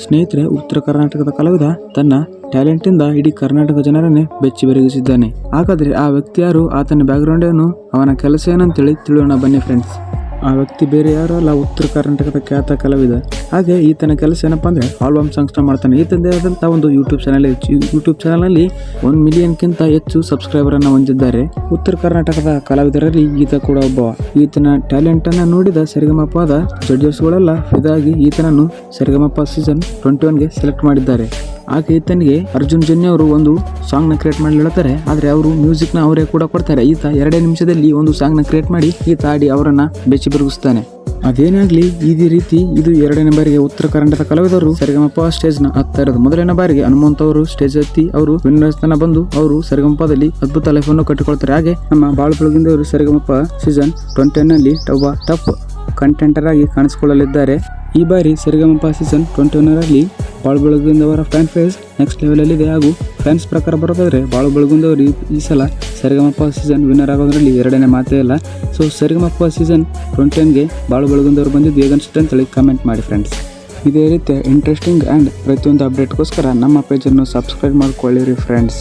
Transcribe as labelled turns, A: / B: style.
A: ಸ್ನೇಹಿತರೆ, ಉತ್ತರ ಕರ್ನಾಟಕದ ಕಲಾವಿದ ತನ್ನ ಟ್ಯಾಲೆಂಟಿಂದ ಇಡೀ ಕರ್ನಾಟಕ ಜನರನ್ನೇ ಬೆಚ್ಚಿ ಬೆರಗಿಸಿದ್ದಾನೆ. ಹಾಗಾದ್ರೆ ಆ ವ್ಯಕ್ತಿ ಯಾರು, ಆತನ ಬ್ಯಾಕ್ಗ್ರೌಂಡ್ ಏನು, ಅವನ ಕೆಲಸ ಏನಂತೇಳಿ ತಿಳಿಯೋಣ ಬನ್ನಿ ಫ್ರೆಂಡ್ಸ್. ಆ ವ್ಯಕ್ತಿ ಬೇರೆ ಯಾರು ಅಲ್ಲ, ಉತ್ತರ ಕರ್ನಾಟಕದ ಖ್ಯಾತ ಕಲಾವಿದ. ಹಾಗೆ ಈತನ ಕೆಲಸ ಏನಪ್ಪಾ ಅಂದ್ರೆ ಆಲ್ಬಮ್ ಸಾಂಗ್ಸ್ನ ಮಾಡ್ತಾನೆ. ಈತಂದೇ ಆದಂತ ಒಂದು ಯೂಟ್ಯೂಬ್ ಚಾನಲ್ ನಲ್ಲಿ 1 ಮಿಲಿಯನ್ಗಿಂತ ಹೆಚ್ಚು ಸಬ್ಸ್ಕ್ರೈಬರ್ ಅನ್ನ ಹೊಂದಿದ್ದಾರೆ. ಉತ್ತರ ಕರ್ನಾಟಕದ ಕಲಾವಿದರಲ್ಲಿ ಈತ ಕೂಡ ಒಬ್ಬ. ಈತನ ಟ್ಯಾಲೆಂಟ್ ಅನ್ನ ನೋಡಿದ ಸರಿಗಮಪದ ಜಡ್ಜಸ್ ಗಳೆಲ್ಲ ಇದಾಗಿ ಈತನನ್ನು ಸರಿಗಮಪ ಸೀಸನ್ 21ಗೆ ಸೆಲೆಕ್ಟ್ ಮಾಡಿದ್ದಾರೆ. ಹಾಗೆ ಈತನಿಗೆ ಅರ್ಜುನ್ ಜನ್ಯ ಅವರು ಒಂದು ಸಾಂಗ್ ನ ಕ್ರಿಯೇಟ್ ಮಾಡಿ ಹೇಳ್ತಾರೆ. ಆದ್ರೆ ಅವರು ಮ್ಯೂಸಿಕ್ ನ ಅವರೇ ಕೂಡ ಕೊಡ್ತಾರೆ. ಈತ 2 ನಿಮಿಷದಲ್ಲಿ ಒಂದು ಸಾಂಗ್ ನ ಕ್ರಿಯೇಟ್ ಮಾಡಿ ಈತ ಆಡಿ ಅವರನ್ನ ಬೆಚ್ಚಿ ಬೆರಗಿಸ್ತಾನೆ. ಅದೇನಾಗ್ಲಿ, ಇದೇ ರೀತಿ ಇದು 2ನೇ ಬಾರಿಗೆ ಉತ್ತರ ಕರ್ನಾಟಕ ಕಲಾವಿದರು ಸರಿಗಮಪ ಸ್ಟೇಜ್ ನ ಹತ್ತಾ ಇರೋದು. ಮೊದಲನೇ ಬಾರಿಗೆ ಹನುಮಂತ್ ಅವರು ಸ್ಟೇಜ್ ಹತ್ತಿ ಅವರು ವಿನ್ನರ್ಸ್ ತನ ಬಂದು ಅವರು ಸರಿಗಮಪದಲ್ಲಿ ಅದ್ಭುತ ಲೈಫ್ ಅನ್ನು ಕಟ್ಟಿಕೊಳ್ತಾರೆ. ಹಾಗೆ ನಮ್ಮ ಬಾಳು ಬೆಳಗಿಂದ ಅವರು ಸರಿಗಮಪ ಸೀಸನ್ 21 ನಲ್ಲಿ ಒಬ್ಬ ಟಾಪ್ ಕಂಟೆಂಟರ್ ಆಗಿ ಕಾಣಿಸಿಕೊಳ್ಳಲಿದ್ದಾರೆ. ಈ ಬಾರಿ ಸರಿಗಮಪ ಸೀಸನ್ 21 ರಲ್ಲಿ ಬಾಳು ಬೆಳಗುಂದವರ ಫ್ಯಾನ್ ಫೇಸ್ ನೆಕ್ಸ್ಟ್ ಲೆವೆಲ್ ಅಲ್ಲಿ ಇದೆ. ಹಾಗೂ ಫ್ಯಾನ್ಸ್ ಪ್ರಕಾರ ಬರೋದಾದ್ರೆ ಬಾಳು ಬೆಳಗುಂದವರು ಈ ಸಲ ಸರಿಗಮಪ ಸೀಸನ್ ವಿನ್ನರ್ ಆಗೋದ್ರಲ್ಲಿ 2ನೇ ಮಾತೇ ಇಲ್ಲ. ಸೊ ಸರಿಗಮಪ ಸೀಸನ್ 21ಗೆ ಬಾಳು ಬೆಳಗುಂದವರು ಬಂದಿದ್ದು ಹೇಗನ್ಸುತ್ತೆ ಅಂತೇಳಿ ಕಮೆಂಟ್ ಮಾಡಿ ಫ್ರೆಂಡ್ಸ್. ಇದೇ ರೀತಿ ಇಂಟ್ರೆಸ್ಟಿಂಗ್ ಆ್ಯಂಡ್ ಪ್ರತಿಯೊಂದು ಅಪ್ಡೇಟ್ಗೋಸ್ಕರ ನಮ್ಮ ಪೇಜನ್ನು ಸಬ್ಸ್ಕ್ರೈಬ್ ಮಾಡ್ಕೊಳ್ಳಿರಿ ಫ್ರೆಂಡ್ಸ್.